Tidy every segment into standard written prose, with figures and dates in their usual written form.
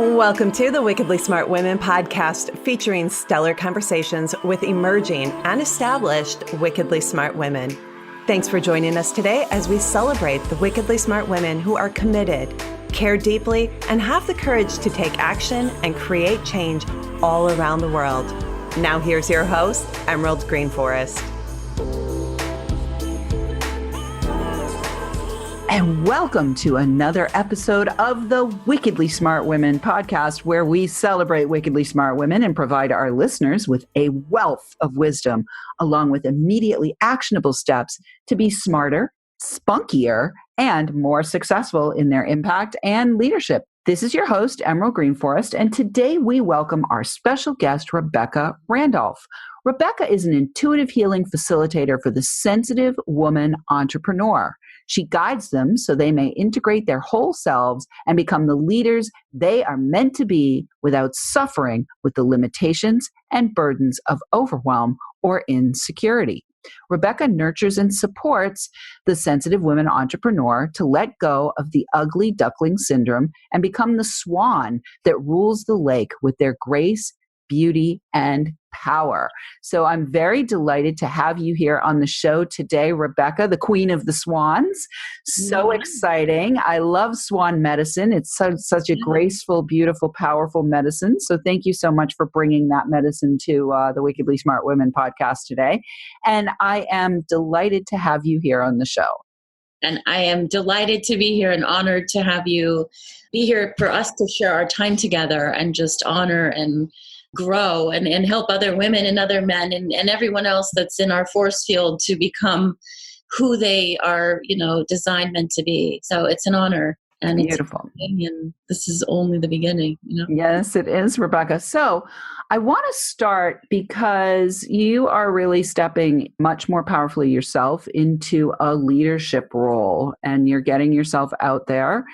Welcome to the Wickedly Smart Women podcast, featuring stellar conversations with emerging and established wickedly smart women. Thanks for joining us today as we celebrate the wickedly smart women who are committed, care deeply, and have the courage to take action and create change all around the world. Now here's your host, Emerald Greenforest. And welcome to another episode of the Wickedly Smart Women podcast, where we celebrate wickedly smart women and provide our listeners with a wealth of wisdom, along with immediately actionable steps to be smarter, spunkier, and more successful in their impact and leadership. This is your host, Emerald Greenforest, and today we welcome our special guest, Rebecca Randolph. Rebecca is an intuitive healing facilitator for the sensitive woman entrepreneur. She guides them so they may integrate their whole selves and become the leaders they are meant to be without suffering with the limitations and burdens of overwhelm or insecurity. Rebecca nurtures and supports the sensitive women entrepreneur to let go of the ugly duckling syndrome and become the swan that rules the lake with their grace, beauty, and power. So I'm very delighted to have you here on the show today, Rebecca, the queen of the swans. So exciting. I love swan medicine. It's such a graceful, beautiful, powerful medicine. So thank you so much for bringing that medicine to the Wickedly Smart Women podcast today. And I am delighted to have you here on the show. And I am delighted to be here and honored to have you be here for us to share our time together and just honor and grow and help other women and other men and everyone else that's in our force field to become who they are, designed meant to be. So it's an honor. And beautiful. And this is only the beginning, Yes, it is, Rebecca. So I want to start because you are really stepping much more powerfully yourself into a leadership role, and you're getting yourself out there.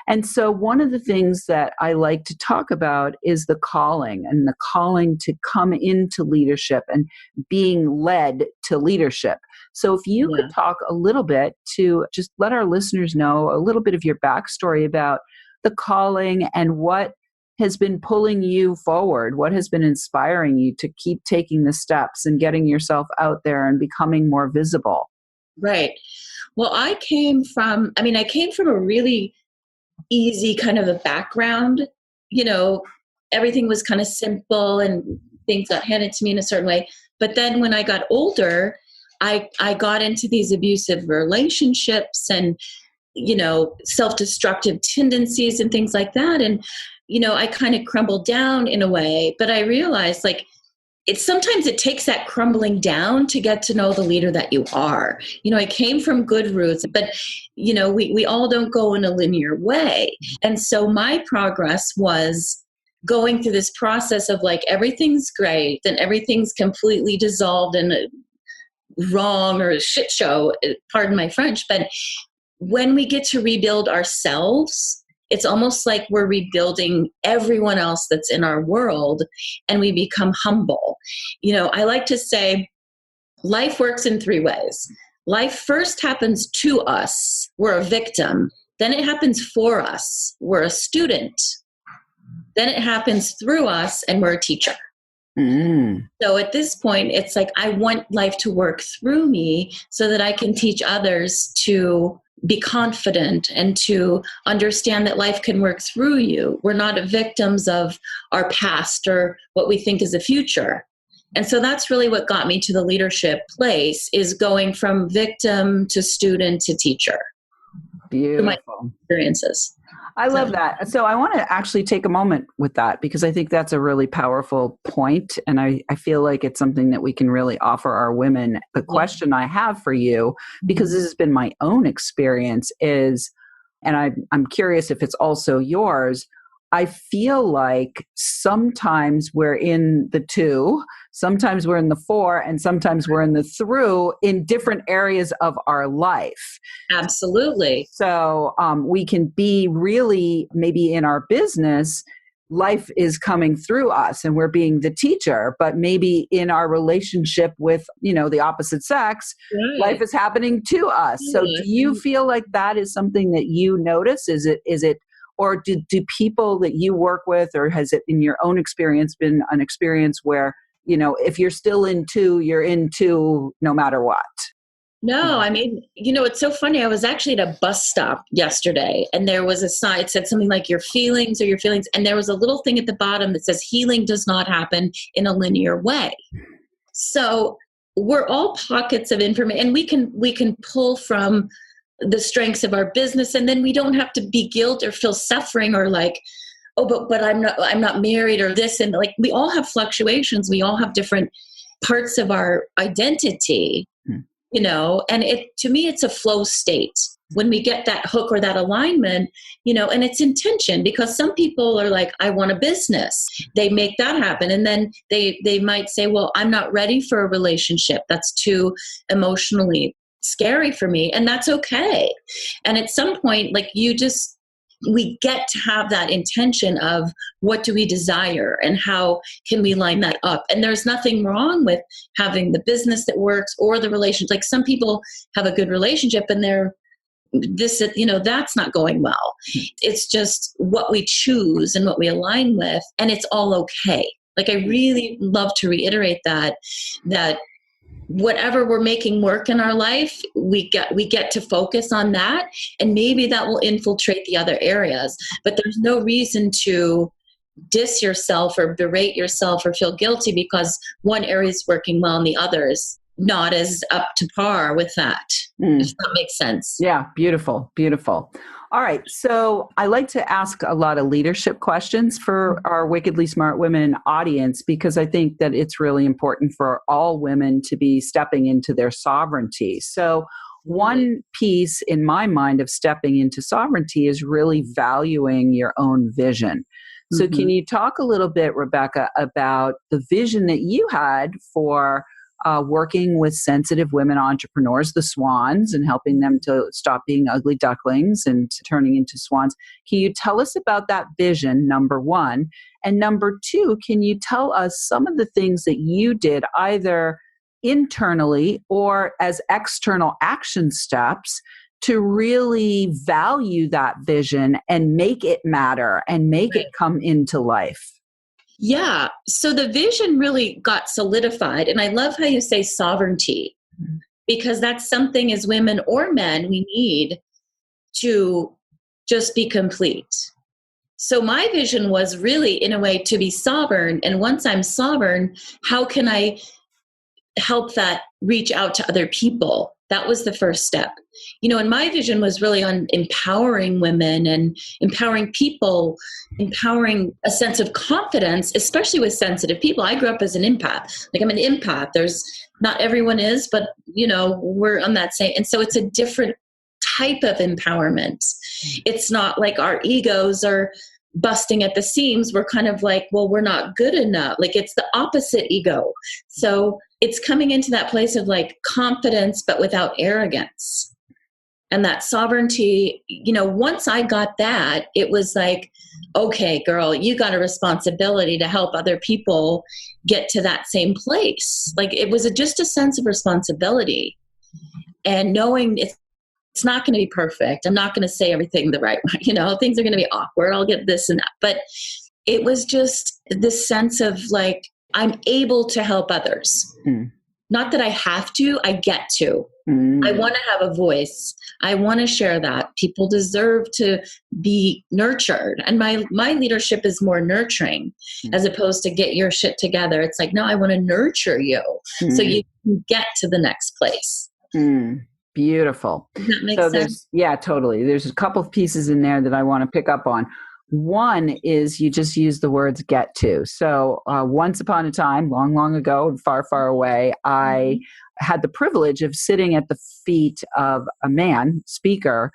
And so one of the things that I like to talk about is the calling to come into leadership and being led to leadership. So if you could talk a little bit to just let our listeners know a little bit of your backstory about the calling and what has been pulling you forward, what has been inspiring you to keep taking the steps and getting yourself out there and becoming more visible. Right. Well, I came from a really easy kind of a background. Everything was kind of simple and things got handed to me in a certain way. But then when I got older, I got into these abusive relationships and, self-destructive tendencies and things like that. And, I kind of crumbled down in a way, but I realized sometimes it takes that crumbling down to get to know the leader that you are. I came from good roots, but, we all don't go in a linear way. And so my progress was going through this process of everything's great and everything's completely dissolved and wrong or a shit show, pardon my French, but when we get to rebuild ourselves, it's almost like we're rebuilding everyone else that's in our world, and we become humble. I like to say life works in three ways. Life first happens to us. We're a victim. Then it happens for us. We're a student. Then it happens through us, and we're a teacher. So at this point, it's I want life to work through me so that I can teach others to be confident and to understand that life can work through you. We're not victims of our past or what we think is the future. And so that's really what got me to the leadership place, is going from victim to student to teacher. Beautiful. My experiences. I love that. So I want to actually take a moment with that, because I think that's a really powerful point, and I feel like it's something that we can really offer our women. The question I have for you, because this has been my own experience, is, and I'm curious if it's also yours, I feel like sometimes we're in the two, sometimes we're in the for, and sometimes we're in the through in different areas of our life. Absolutely. So we can be really, maybe in our business, life is coming through us and we're being the teacher, but maybe in our relationship with, the opposite sex, life is happening to us. So do you feel like that is something that you notice? Is it Or do people that you work with, or has it in your own experience been an experience where, if you're still in two, you're in two no matter what? No, I mean, it's so funny. I was actually at a bus stop yesterday, and there was a sign, it said something like your feelings are your feelings. And there was a little thing at the bottom that says healing does not happen in a linear way. So we're all pockets of information, and we can pull from the strengths of our business, and then we don't have to be guilt or feel suffering or like, oh, but I'm not married or this. And like, we all have fluctuations. We all have different parts of our identity. And to me, it's a flow state when we get that hook or that alignment, and it's intention, because some people are like, I want a business. They make that happen. And then they might say, well, I'm not ready for a relationship. That's too emotionally scary for me. And that's okay. And at some point, like we get to have that intention of what do we desire and how can we line that up. And there's nothing wrong with having the business that works or the relationship. Like some people have a good relationship and that's not going well. It's just what we choose and what we align with, and it's all okay. Like I really love to reiterate that whatever we're making work in our life, we get to focus on that, and maybe that will infiltrate the other areas. But there's no reason to diss yourself or berate yourself or feel guilty because one area is working well and the others not as up to par with that. If that makes sense. Yeah, beautiful, beautiful. All right. So I like to ask a lot of leadership questions for our Wickedly Smart Women audience, because I think that it's really important for all women to be stepping into their sovereignty. So one piece in my mind of stepping into sovereignty is really valuing your own vision. So can you talk a little bit, Rebecca, about the vision that you had for working with sensitive women entrepreneurs, the swans, and helping them to stop being ugly ducklings and turning into swans? Can you tell us about that vision, number one? And number two, can you tell us some of the things that you did either internally or as external action steps to really value that vision and make it matter and make it come into life? Yeah. So the vision really got solidified. And I love how you say sovereignty, because that's something as women or men we need to just be complete. So my vision was really, in a way, to be sovereign. And once I'm sovereign, how can I help that reach out to other people? That was the first step. And my vision was really on empowering women and empowering people, empowering a sense of confidence, especially with sensitive people. I grew up as an empath. Like I'm an empath. Not everyone is, but we're on that same. And so it's a different type of empowerment. It's not like our egos are busting at the seams. We're kind of like, well, we're not good enough. Like it's the opposite ego. So it's coming into that place of like confidence, but without arrogance. And that sovereignty, once I got that, it was like, okay, girl, you got a responsibility to help other people get to that same place. Like it was just a sense of responsibility and knowing it's not going to be perfect. I'm not going to say everything the right way. Things are going to be awkward. I'll get this and that. But it was just this sense of like, I'm able to help others. Not that I have to, I get to. I want to have a voice. I want to share that. People deserve to be nurtured. And my leadership is more nurturing as opposed to get your shit together. It's like, no, I want to nurture you so you can get to the next place. Beautiful. Does that make sense? Yeah, totally. There's a couple of pieces in there that I want to pick up on. One is you just use the words get to. So once upon a time, long, long ago and far, far away, I had the privilege of sitting at the feet of a man, speaker,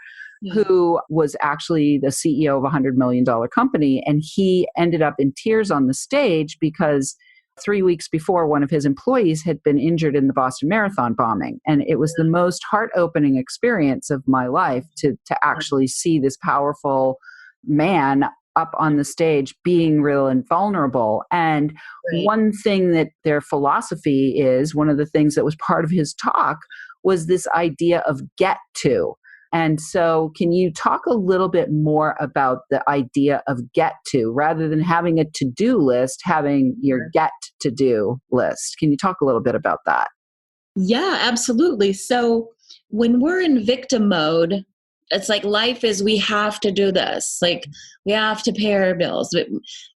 who was actually the CEO of a $100 million company. And he ended up in tears on the stage because 3 weeks before, one of his employees had been injured in the Boston Marathon bombing. And it was the most heart-opening experience of my life to actually see this powerful man up on the stage being real and vulnerable. And one thing that their philosophy is, one of the things that was part of his talk was this idea of get to. And so can you talk a little bit more about the idea of get to, rather than having a to-do list, having your get to do list? Can you talk a little bit about that? Yeah, absolutely. So when we're in victim mode, it's like life is, we have to do this. Like we have to pay our bills.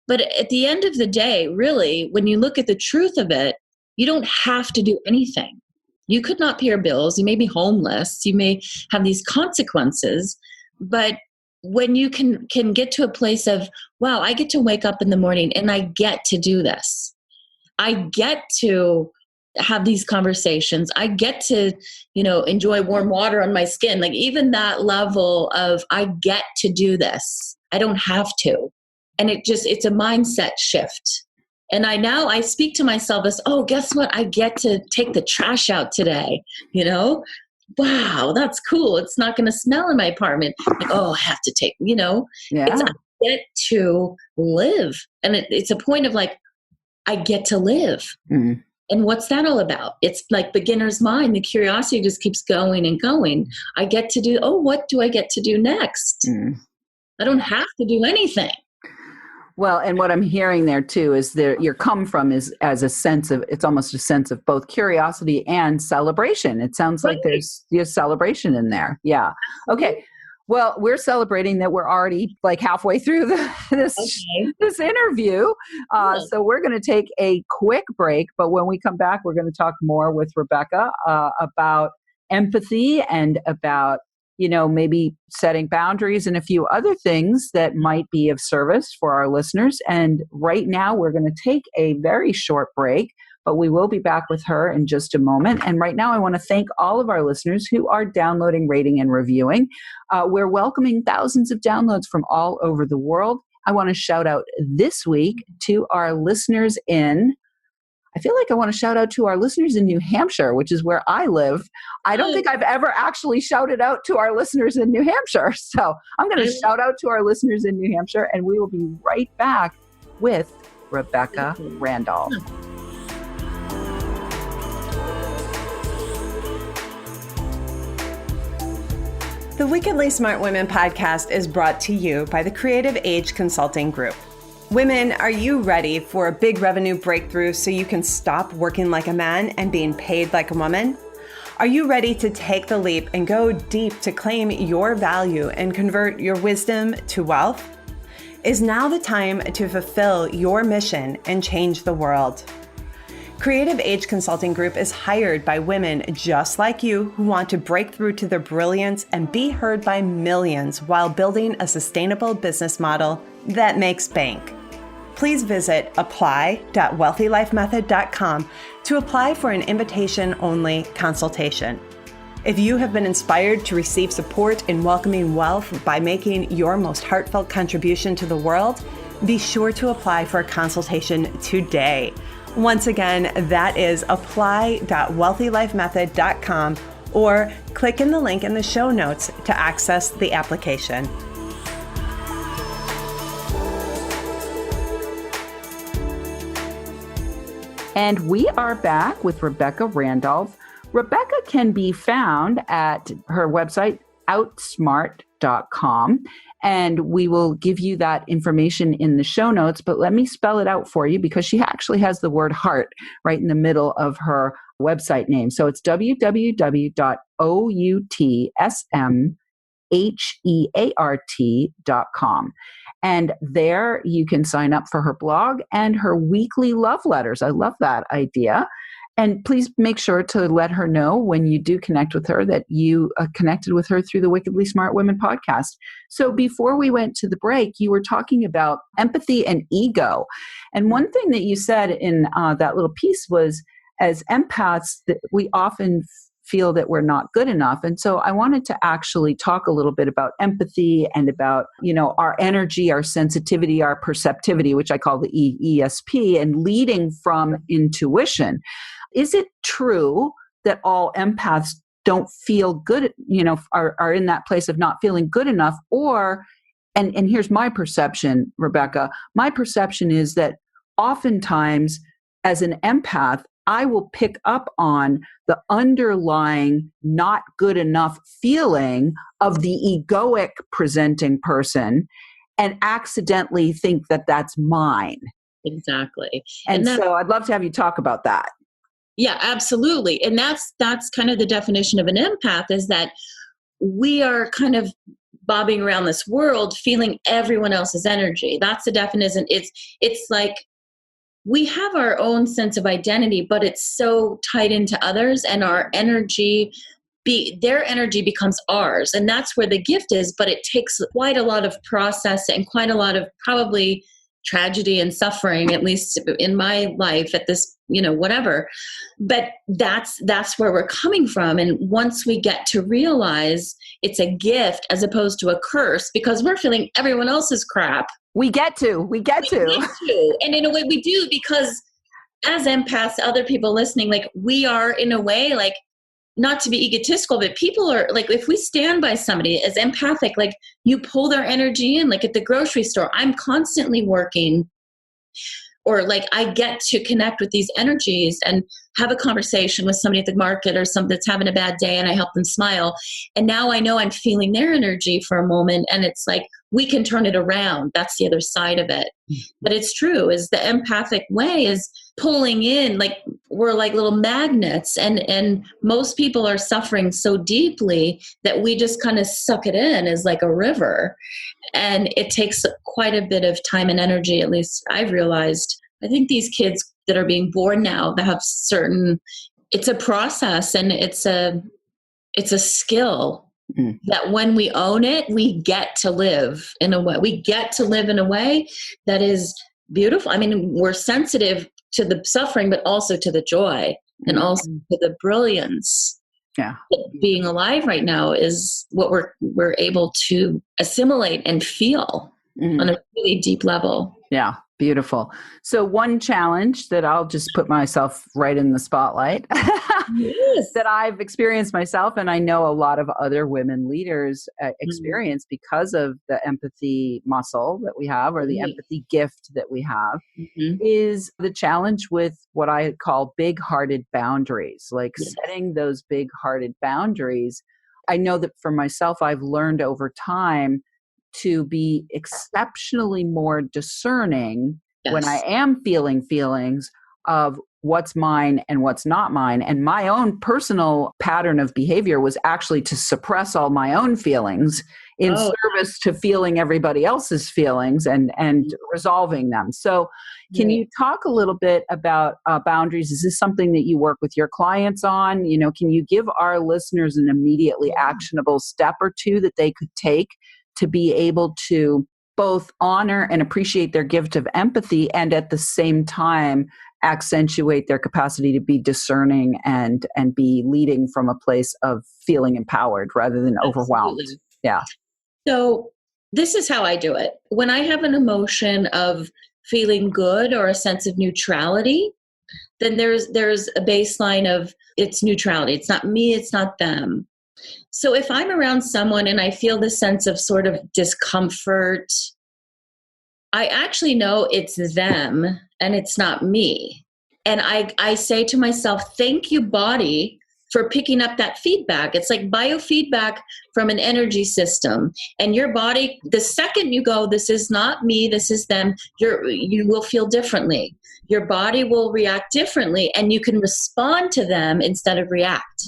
But at the end of the day, really, when you look at the truth of it, you don't have to do anything. You could not pay your bills. You may be homeless. You may have these consequences. But when you can get to a place of, wow, I get to wake up in the morning and I get to do this. I get to have these conversations. I get to, enjoy warm water on my skin. Like even that level of, I get to do this. I don't have to. And it's a mindset shift. And I speak to myself as, oh, guess what? I get to take the trash out today. Wow, that's cool. It's not going to smell in my apartment. Like, oh, I have to take, Yeah. It's, I get to live. And it's a point of like, I get to live. Mm. And what's that all about? It's like beginner's mind. The curiosity just keeps going and going. I get to do, what do I get to do next? Mm. I don't have to do anything. Well, and what I'm hearing there too is your come from is as a sense of, it's almost a sense of both curiosity and celebration. It sounds like there's celebration in there. Yeah. Okay. Well, we're celebrating that we're already like halfway through this interview. So we're going to take a quick break. But when we come back, we're going to talk more with Rebecca about empathy and about, maybe setting boundaries and a few other things that might be of service for our listeners. And right now, we're going to take a very short break. But we will be back with her in just a moment. And right now, I want to thank all of our listeners who are downloading, rating, and reviewing. We're welcoming thousands of downloads from all over the world. I want to shout out this week to our listeners I feel like I want to shout out to our listeners in New Hampshire, which is where I live. I don't think I've ever actually shouted out to our listeners in New Hampshire. So I'm going to shout out to our listeners in New Hampshire, and we will be right back with Rebecca Randolph. The Wickedly Smart Women podcast is brought to you by the Creative Age Consulting Group. Women, are you ready for a big revenue breakthrough so you can stop working like a man and being paid like a woman? Are you ready to take the leap and go deep to claim your value and convert your wisdom to wealth? Is now the time to fulfill your mission and change the world? Creative Age Consulting Group is hired by women just like you who want to break through to their brilliance and be heard by millions while building a sustainable business model that makes bank. Please visit apply.wealthylifemethod.com to apply for an invitation-only consultation. If you have been inspired to receive support in welcoming wealth by making your most heartfelt contribution to the world, be sure to apply for a consultation today. Once again, that is apply.wealthylifemethod.com, or click in the link in the show notes to access the application. And we are back with Rebecca Randolph. Rebecca can be found at her website, OutsmHEART.com. And we will give you that information in the show notes, but let me spell it out for you because she actually has the word heart right in the middle of her website name. So it's www.outsmheart.com. And there you can sign up for her blog and her weekly love letters. I love that idea. And please make sure to let her know when you do connect with her that you connected with her through the Wickedly Smart Women podcast. So before we went to the break, you were talking about empathy and ego. And one thing that you said in that little piece was, as empaths, that we often feel that we're not good enough. And so I wanted to actually talk a little bit about empathy and about, our energy, our sensitivity, our perceptivity, which I call the ESP, and leading from intuition. Is it true that all empaths don't feel good, are in that place of not feeling good enough? Or, and here's my perception, Rebecca, my perception is that oftentimes as an empath, I will pick up on the underlying not good enough feeling of the egoic presenting person and accidentally think that that's mine. Exactly. And so I'd love to have you talk about that. Yeah, absolutely. And that's kind of the definition of an empath, is that we are kind of bobbing around this world feeling everyone else's energy. That's the definition. It's like we have our own sense of identity, but it's so tied into others, and our energy their energy becomes ours. And that's where the gift is, but it takes quite a lot of process and quite a lot of probably tragedy and suffering, at least in my life at this, whatever. But that's where we're coming from. And once we get to realize it's a gift as opposed to a curse, because we're feeling everyone else's crap. We get to. And in a way we do, because as empaths, other people listening, like we are in a way, like, not to be egotistical, but people are like, if we stand by somebody as empathic, like you pull their energy in, like at the grocery store, I'm constantly working, or like I get to connect with these energies and have a conversation with somebody at the market or somebody that's having a bad day, and I help them smile. And now I know I'm feeling their energy for a moment, and it's like we can turn it around. That's the other side of it. But it's true, is the empathic way is pulling in, like we're like little magnets, and most people are suffering so deeply that we just kind of suck it in as like a river. And it takes quite a bit of time and energy, at least I've realized. I think these kids that are being born now that have it's a process, and it's a skill that when we own it, we get to live in a way. We get to live in a way that is beautiful. I mean, we're sensitive to the suffering, but also to the joy and also to the brilliance. Yeah. Being alive right now is what we're able to assimilate and feel on a really deep level. Yeah. Beautiful. So one challenge that I'll just put myself right in the spotlight that I've experienced myself, and I know a lot of other women leaders experience because of the empathy muscle that we have, or the empathy gift that we have, is the challenge with what I call big-hearted boundaries, like setting those big-hearted boundaries. I know that for myself, I've learned over time to be exceptionally more discerning when I am feeling feelings of what's mine and what's not mine. And my own personal pattern of behavior was actually to suppress all my own feelings in service to feeling everybody else's feelings and resolving them. So can you talk a little bit about boundaries? Is this something that you work with your clients on? Can you give our listeners an immediately actionable step or two that they could take to be able to both honor and appreciate their gift of empathy, and at the same time accentuate their capacity to be discerning and be leading from a place of feeling empowered rather than overwhelmed? Yeah. So this is how I do it. When I have an emotion of feeling good or a sense of neutrality, then there's a baseline of it's neutrality. It's not me, it's not them. So if I'm around someone and I feel this sense of sort of discomfort, I actually know it's them and it's not me. And I say to myself, thank you, body, for picking up that feedback. It's like biofeedback from an energy system. And your body, the second you go, this is not me, this is them, you will feel differently. Your body will react differently, and you can respond to them instead of react.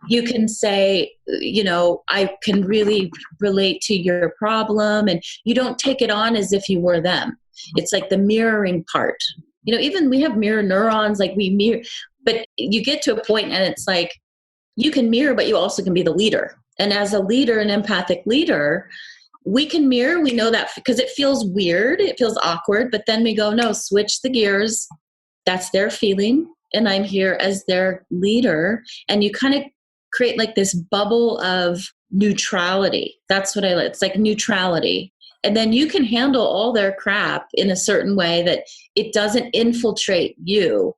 You can say, I can really relate to your problem, and you don't take it on as if you were them. It's like the mirroring part. Even we have mirror neurons, like we mirror, but you get to a point and it's like you can mirror, but you also can be the leader. And as a leader, an empathic leader, we can mirror. We know that because it feels weird, it feels awkward, but then we go, no, switch the gears. That's their feeling, and I'm here as their leader. And you kind of create like this bubble of neutrality. That's what I like. It's like neutrality. And then you can handle all their crap in a certain way that it doesn't infiltrate you.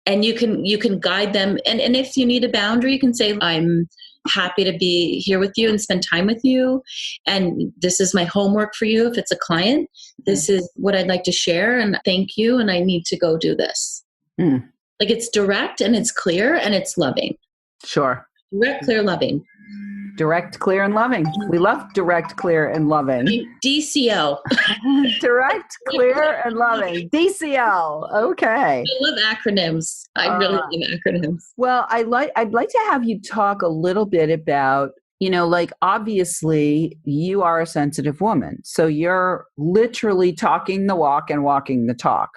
And you can guide them. And if you need a boundary, you can say, I'm happy to be here with you and spend time with you. And this is my homework for you. If it's a client, this is what I'd like to share. And thank you. And I need to go do this. Like it's direct and it's clear and it's loving. Sure. Direct, clear, loving. Direct, clear, and loving. We love direct, clear, and loving. DCL. Direct, clear, and loving. DCL. Okay. I love acronyms. I really love acronyms. Well, I'd like to have you talk a little bit about, like obviously you are a sensitive woman. So you're literally talking the walk and walking the talk.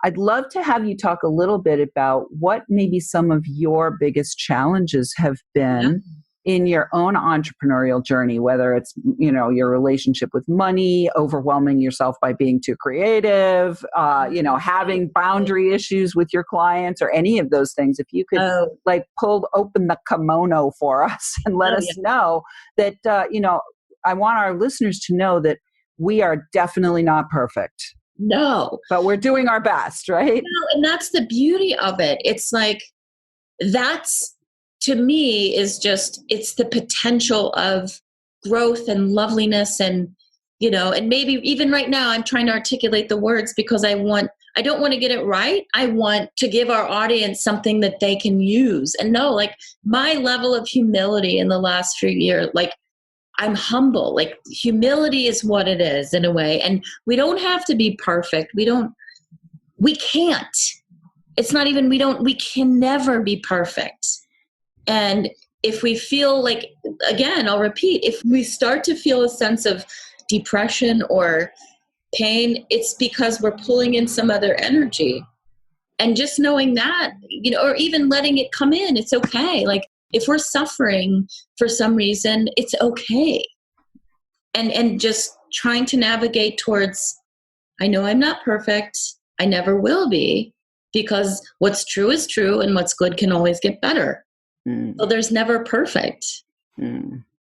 I'd love to have you talk a little bit about what maybe some of your biggest challenges have been in your own entrepreneurial journey, whether it's, your relationship with money, overwhelming yourself by being too creative, having boundary issues with your clients or any of those things. If you could pull open the kimono for us and let us know that, I want our listeners to know that we are definitely not perfect. No. But we're doing our best, right? No, and that's the beauty of it. It's like, that's, to me, is just, it's the potential of growth and loveliness and, and maybe even right now I'm trying to articulate the words because I don't want to get it right. I want to give our audience something that they can use and know, like my level of humility in the last few years, like I'm humble. Like humility is what it is in a way. And we don't have to be perfect. We can't. It's not even, we can never be perfect. And if we feel like, again, I'll repeat, if we start to feel a sense of depression or pain, it's because we're pulling in some other energy. And just knowing that, or even letting it come in, it's okay. Like if we're suffering for some reason, it's okay. And just trying to navigate towards, I know I'm not perfect. I never will be, because what's true is true and what's good can always get better. So there's never perfect.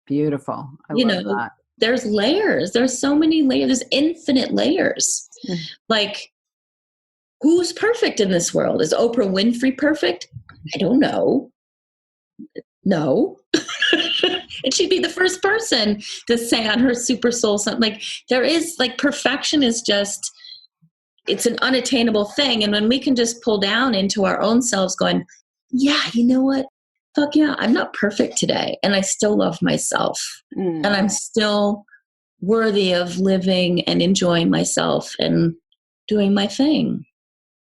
Beautiful. I love that. There's layers. There's so many layers. There's infinite layers. Like, who's perfect in this world? Is Oprah Winfrey perfect? I don't know. No. And she'd be the first person to say on her Super Soul something. Like, there is, like, perfection is just, it's an unattainable thing. And when we can just pull down into our own selves going, yeah, you know what? Fuck yeah, I'm not perfect today. And I still love myself. And I'm still worthy of living and enjoying myself and doing my thing.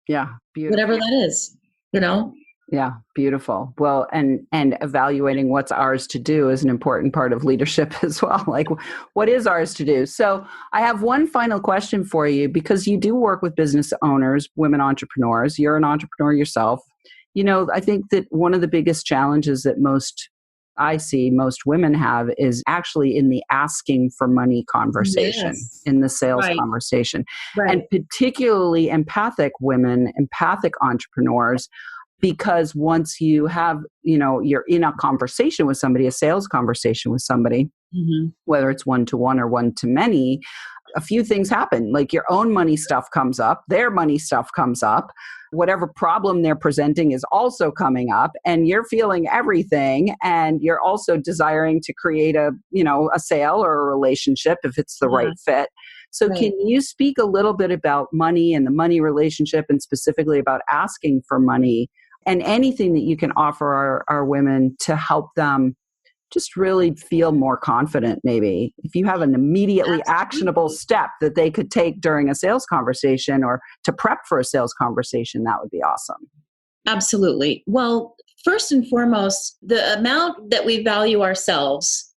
Yeah. Beautiful. Whatever that is, Yeah. Beautiful. Well, and evaluating what's ours to do is an important part of leadership as well. Like, what is ours to do? So I have one final question for you, because you do work with business owners, women entrepreneurs. You're an entrepreneur yourself. I think that one of the biggest challenges that most women have is actually in the asking for money conversation, in the sales conversation, and particularly empathic women, empathic entrepreneurs, because once you have, you're in a conversation with somebody, a sales conversation with somebody, whether it's one-to-one or one-to-many, a few things happen. Like your own money stuff comes up, their money stuff comes up, whatever problem they're presenting is also coming up, and you're feeling everything. And you're also desiring to create a sale or a relationship if it's the right fit. So can you speak a little bit about money and the money relationship, and specifically about asking for money, and anything that you can offer our women to help them just really feel more confident? Maybe if you have an immediately actionable step that they could take during a sales conversation or to prep for a sales conversation, that would be awesome. Absolutely. Well, first and foremost, the amount that we value ourselves,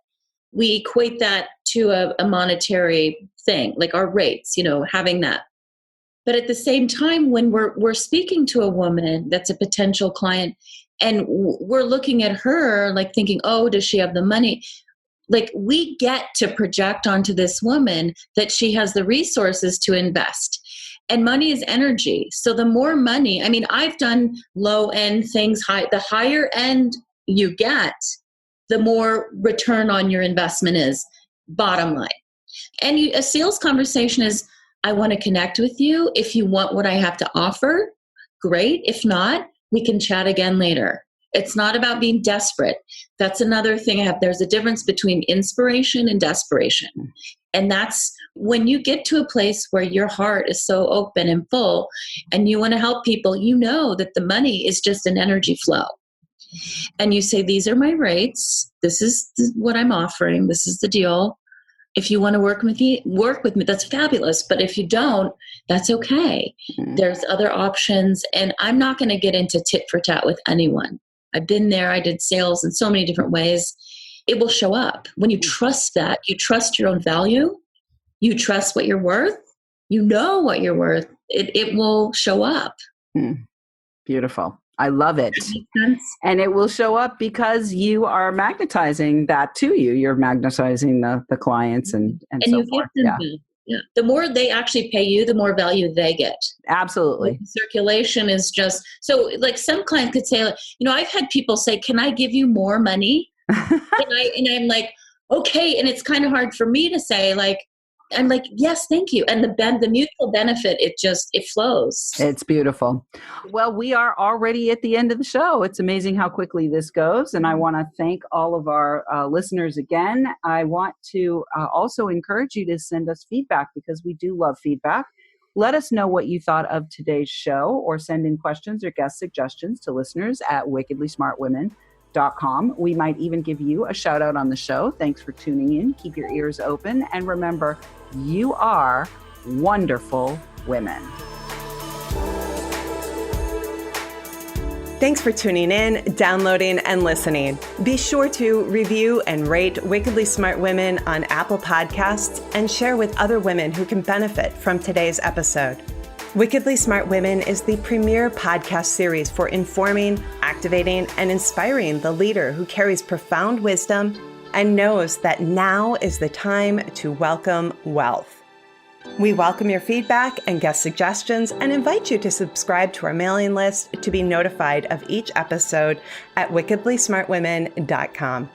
we equate that to a monetary thing, like our rates, having that. But at the same time, when we're speaking to a woman that's a potential client, and we're looking at her like thinking, oh, does she have the money? Like, we get to project onto this woman that she has the resources to invest. And money is energy. So the more money, I've done low end things, the higher end you get, the more return on your investment is, bottom line. And a sales conversation is, I want to connect with you. If you want what I have to offer, great. If not, we can chat again later. It's not about being desperate. That's another thing there's a difference between inspiration and desperation. And that's When you get to a place where your heart is so open and full and you want to help people, you know that the money is just an energy flow. And you say, these are my rates. This is what I'm offering. This is the deal. If you want to work with me, That's fabulous. But if you don't, that's okay. Mm-hmm. There's other options. And I'm not going to get into tit for tat with anyone. I've been there. I did sales in so many different ways. It will show up. When you trust that, you trust your own value, you trust what you're worth, you know what you're worth, it will show up. Beautiful. I love it. And it will show up because you are magnetizing that to you. You're magnetizing the clients and so you forth. Give them yeah. The more they actually pay you, the more value they get. Absolutely. The circulation is just, so like some clients could say, I've had people say, can I give you more money? and I'm like, okay. And it's kind of hard for me to say, I'm like, yes, thank you. And the mutual benefit, it flows. It's beautiful. Well, we are already at the end of the show. It's amazing how quickly this goes. And I want to thank all of our listeners again. I want to also encourage you to send us feedback because we do love feedback. Let us know what you thought of today's show or send in questions or guest suggestions to listeners at wickedlysmartwomen.com. We might even give you a shout out on the show. Thanks for tuning in. Keep your ears open. And remember, you are wonderful women. Thanks for tuning in, downloading, and listening. Be sure to review and rate Wickedly Smart Women on Apple Podcasts and share with other women who can benefit from today's episode. Wickedly Smart Women is the premier podcast series for informing, activating, and inspiring the leader who carries profound wisdom and knows that now is the time to welcome wealth. We welcome your feedback and guest suggestions and invite you to subscribe to our mailing list to be notified of each episode at wickedlysmartwomen.com.